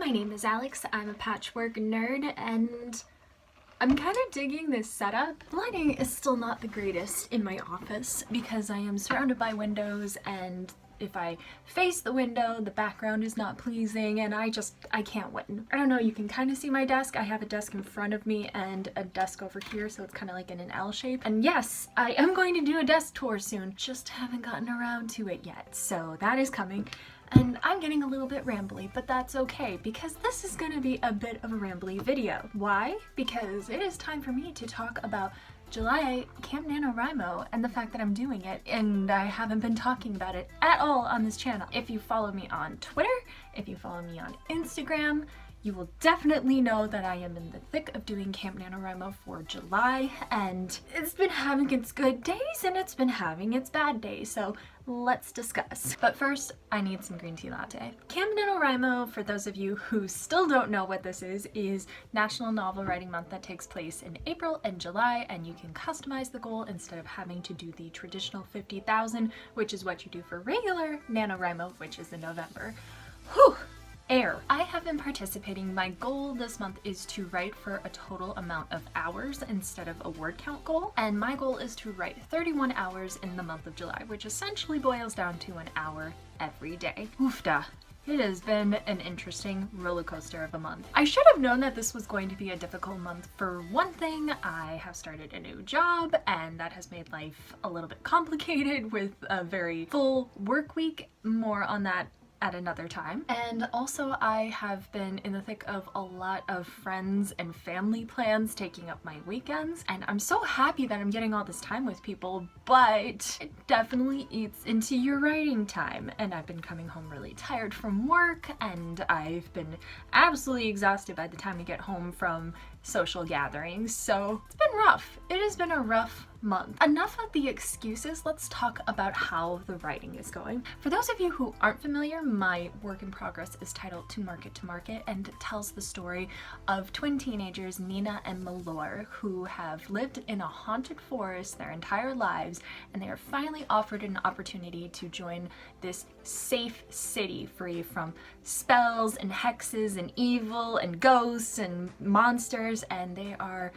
my name is Alex. I'm a patchwork nerd and I'm kind of digging this setup. The lighting is still not the greatest in my office because I am surrounded by windows, and if I face the window, the background is not pleasing and I can't win. I don't know, you can kind of see my desk. I have a desk in front of me and a desk over here, so it's kind of like in an L shape. And yes, I am going to do a desk tour soon, just haven't gotten around to it yet. So that is coming. And I'm getting a little bit rambly, but that's okay because this is going to be a bit of a rambly video. Why? Because it is time for me to talk about July Camp Nanowrimo and the fact that I'm doing it, and I haven't been talking about it at all on this channel. If you follow me on Twitter, if you follow me on Instagram, you will definitely know that I am in the thick of doing Camp Nanowrimo for July, and it's been having its good days and it's been having its bad days, so let's discuss. But first, I need some green tea latte. Camp Nanowrimo, for those of you who still don't know what this is National Novel Writing Month that takes place in April and July, and you can customize the goal instead of having to do the traditional 50,000, which is what you do for regular NaNoWriMo, which is in November. Whew! Air. I have been participating. My goal this month is to write for a total amount of hours instead of a word count goal, and my goal is to write 31 hours in the month of July, which essentially boils down to an hour every day. Oofda. It has been an interesting roller coaster of a month. I should have known that this was going to be a difficult month. For one thing, I have started a new job, and that has made life a little bit complicated with a very full work week. More on that at another time. And also I have been in the thick of a lot of friends and family plans taking up my weekends, and I'm so happy that I'm getting all this time with people, but it definitely eats into your writing time. And I've been coming home really tired from work, and I've been absolutely exhausted by the time I get home from social gatherings, so it's been rough. It has been a rough month. Enough of the excuses, let's talk about how the writing is going. For those of you who aren't familiar, my work in progress is titled To Market, and it tells the story of twin teenagers, Nina and Malor, who have lived in a haunted forest their entire lives, and they are finally offered an opportunity to join this safe city free from spells and hexes and evil and ghosts and monsters, and they are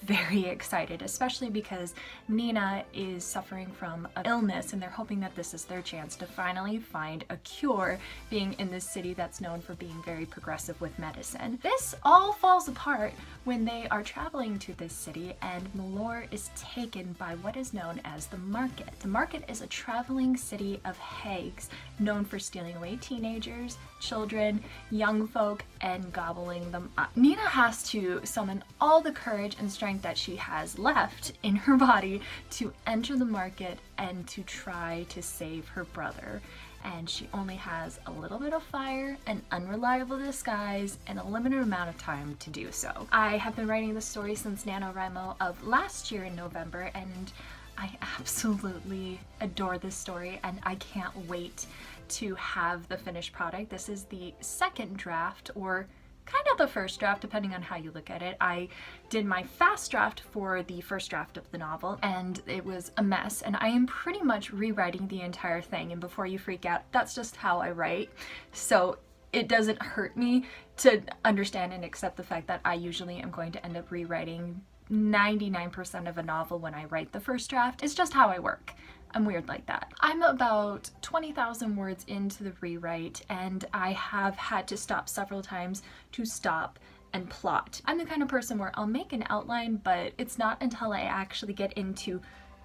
very excited, especially because Nina is suffering from an illness, and they're hoping that this is their chance to finally find a cure, being in this city that's known for being very progressive with medicine. This all falls apart when they are traveling to this city, and Malor is taken by what is known as the Market. The Market is a traveling city of hags known for stealing away teenagers, children, young folk, and gobbling them up. Nina has to summon all the courage and strength that she has left in her body to enter the market and to try to save her brother. And she only has a little bit of fire, an unreliable disguise, and a limited amount of time to do so. I have been writing this story since NaNoWrimo of last year in November, and I absolutely adore this story, and I can't wait to have the finished product. This is the second draft, or kind of the first draft, depending on how you look at it. I did my fast draft for the first draft of the novel, and it was a mess, and I am pretty much rewriting the entire thing. And before you freak out, that's just how I write. So it doesn't hurt me to understand and accept the fact that I usually am going to end up rewriting 99% of a novel when I write the first draft. It's just how I work. I'm weird like that. I'm about 20,000 words into the rewrite, and I have had to stop several times to stop and plot. I'm the kind of person where I'll make an outline, but it's not until I actually get into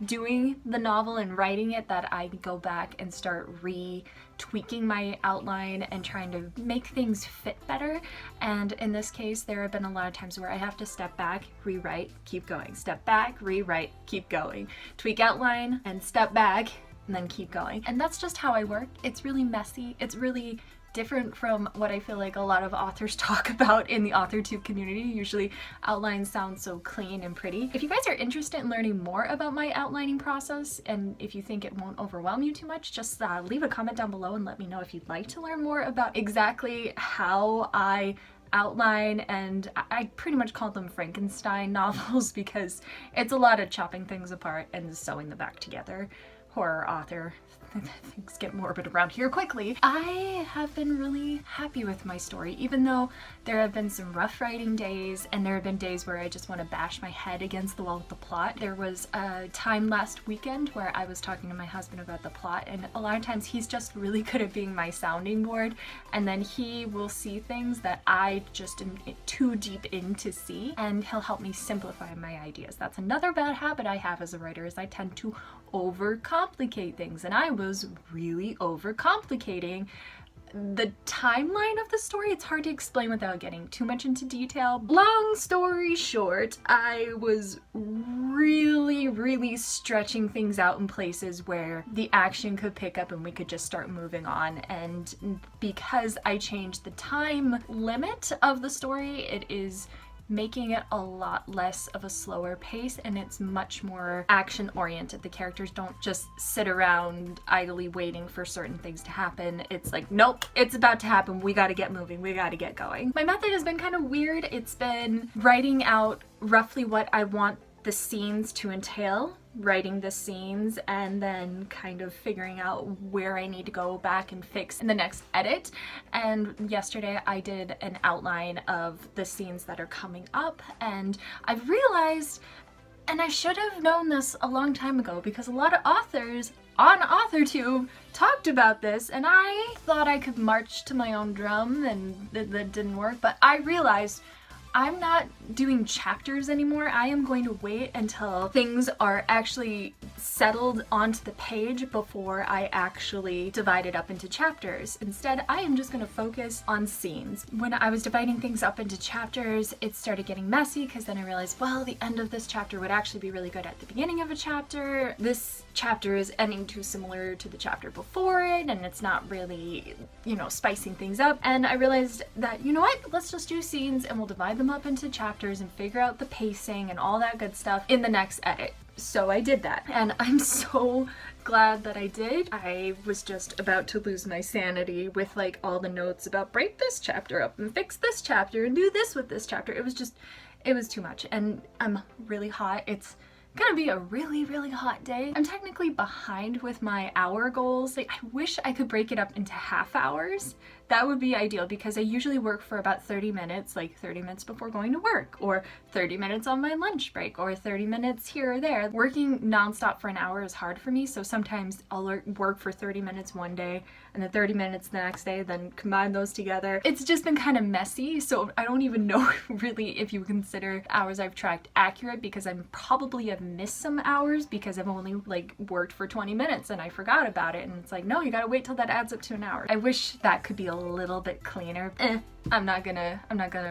doing the novel and writing it that I go back and start retweaking my outline and trying to make things fit better. And in this case, there have been a lot of times where I have to step back, rewrite, keep going, step back, rewrite, keep going, tweak outline, and step back, and then keep going. And that's just how I work. It's really messy. It's really different from what I feel like a lot of authors talk about in the AuthorTube community. Usually outlines sound so clean and pretty. If you guys are interested in learning more about my outlining process, and if you think it won't overwhelm you too much, just leave a comment down below and let me know if you'd like to learn more about exactly how I outline. And I pretty much call them Frankenstein novels because it's a lot of chopping things apart and sewing them back together. horror author. Things get morbid around here quickly. I have been really happy with my story, even though there have been some rough writing days and there have been days where I just want to bash my head against the wall with the plot. There was a time last weekend where I was talking to my husband about the plot, and a lot of times he's just really good at being my sounding board, and then he will see things that I just am too deep in to see, and he'll help me simplify my ideas. That's another bad habit I have as a writer, is I tend to overcomplicate things, and I was really overcomplicating the timeline of the story. It's hard to explain without getting too much into detail. Long story short, I was really stretching things out in places where the action could pick up and we could just start moving on. And because I changed the time limit of the story, it is making it a lot less of a slower pace, and it's much more action oriented. The characters don't just sit around idly waiting for certain things to happen. It's like, nope, it's about to happen. We gotta get moving. We gotta get going. My method has been kind of weird. It's been writing out roughly what I want the scenes to entail, writing the scenes, and then kind of figuring out where I need to go back and fix in the next edit. And yesterday I did an outline of the scenes that are coming up, and I've realized, and I should have known this a long time ago because a lot of authors on AuthorTube talked about this, and I thought I could march to my own drum, and that didn't work. But I realized I'm not doing chapters anymore. I am going to wait until things are actually settled onto the page before I actually divide it up into chapters. Instead, I am just going to focus on scenes. When I was dividing things up into chapters, it started getting messy because then I realized, well, the end of this chapter would actually be really good at the beginning of a chapter. This chapter is ending too similar to the chapter before it, and it's not really, you know, spicing things up. And I realized that, you know what, let's just do scenes and we'll divide them up into chapters and figure out the pacing and all that good stuff in the next edit. So I did that, and I'm so glad that I did. I was just about to lose my sanity with like all the notes about break this chapter up and fix this chapter and do this with this chapter. It was too much, and I'm really hot. It's gonna be a really hot day. I'm technically behind with my hour goals. Like, I wish I could break it up into half hours. That would be ideal, because I usually work for about 30 minutes, like 30 minutes before going to work, or 30 minutes on my lunch break, or 30 minutes here or there. Working nonstop for an hour is hard for me, so sometimes I'll work for 30 minutes one day and then 30 minutes the next day, then combine those together. It's just been kind of messy, so I don't even know really if you consider hours I've tracked accurate, because I probably have missed some hours because I've only like worked for 20 minutes and I forgot about it, and it's like, no, you gotta wait till that adds up to an hour. I wish that could be a little bit cleaner. I'm not gonna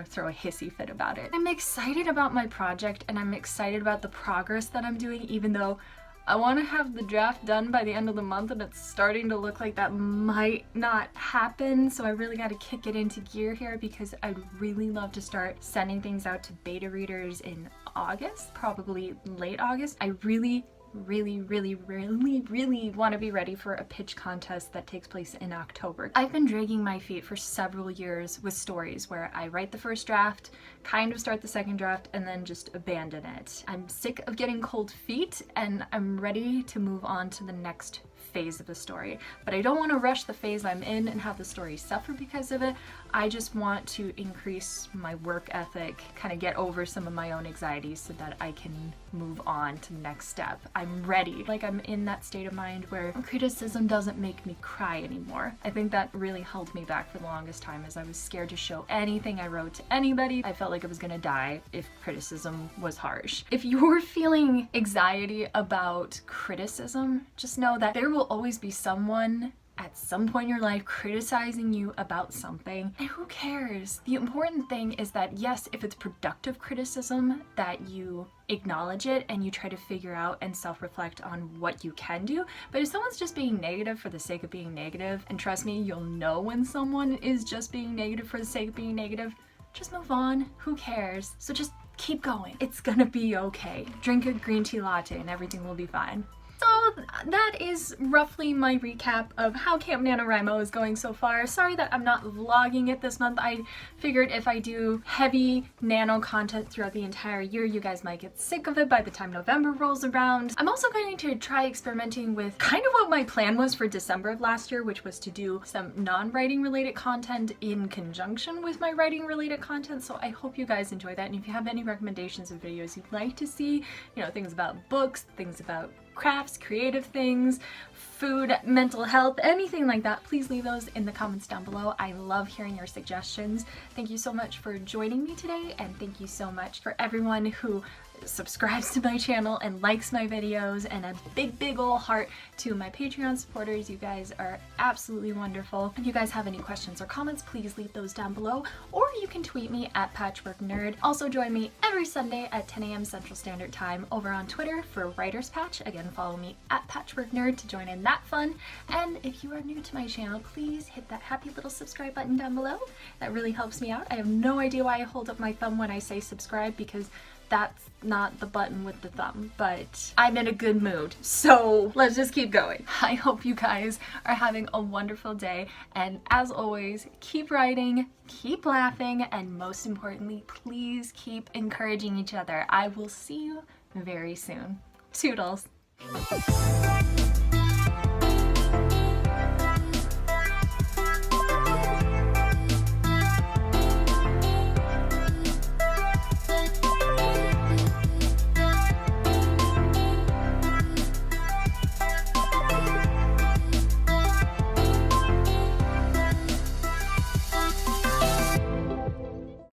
throw a hissy fit about it. I'm excited about my project, and I'm excited about the progress that I'm doing, even though I want to have the draft done by the end of the month, and it's starting to look like that might not happen. So I really got to kick it into gear here, because I'd really love to start sending things out to beta readers in August, probably late August. I really want to be ready for a pitch contest that takes place in October. I've been dragging my feet for several years with stories where I write the first draft, kind of start the second draft, and then just abandon it. I'm sick of getting cold feet, and I'm ready to move on to the next phase of the story. But I don't want to rush the phase I'm in and have the story suffer because of it. I just want to increase my work ethic, kind of get over some of my own anxieties so that I can move on to the next step. I'm ready. Like, I'm in that state of mind where criticism doesn't make me cry anymore. I think that really held me back for the longest time, as I was scared to show anything I wrote to anybody. I felt like I was gonna die if criticism was harsh. If you're feeling anxiety about criticism, just know that there will always be someone at some point in your life criticizing you about something, and who cares? The important thing is that, yes, if it's productive criticism, that you acknowledge it and you try to figure out and self-reflect on what you can do. But if someone's just being negative for the sake of being negative, and trust me, you'll know when someone is just being negative for the sake of being negative, just move on. Who cares? So just keep going. It's gonna be okay. Drink a green tea latte and everything will be fine. So that is roughly my recap of how Camp Nanowrimo is going so far. Sorry that I'm not vlogging it this month. I figured if I do heavy nano content throughout the entire year, you guys might get sick of it by the time November rolls around. I'm also going to try experimenting with kind of what my plan was for December of last year, which was to do some non-writing related content in conjunction with my writing related content. So I hope you guys enjoy that. And if you have any recommendations of videos you'd like to see, you know, things about books, things about crafts, creative things, food, mental health, anything like that, please leave those in the comments down below. I love hearing your suggestions. Thank you so much for joining me today, and thank you so much for everyone who subscribes to my channel and likes my videos, and a big ol' heart to my Patreon supporters. You guys are absolutely wonderful. If you guys have any questions or comments, please leave those down below, or you can tweet me at patchworknerd. Also join me every Sunday at 10 a.m. Central Standard Time over on Twitter for Writer's Patch. Again, follow me at patchworknerd to join in that fun. And if you are new to my channel, please hit that happy little subscribe button down below. That really helps me out. I have no idea why I hold up my thumb when I say subscribe, because that's not the button with the thumb, but I'm in a good mood, so let's just keep going. I hope you guys are having a wonderful day, and as always, keep writing, keep laughing, and most importantly, please keep encouraging each other. I will see you very soon. Toodles.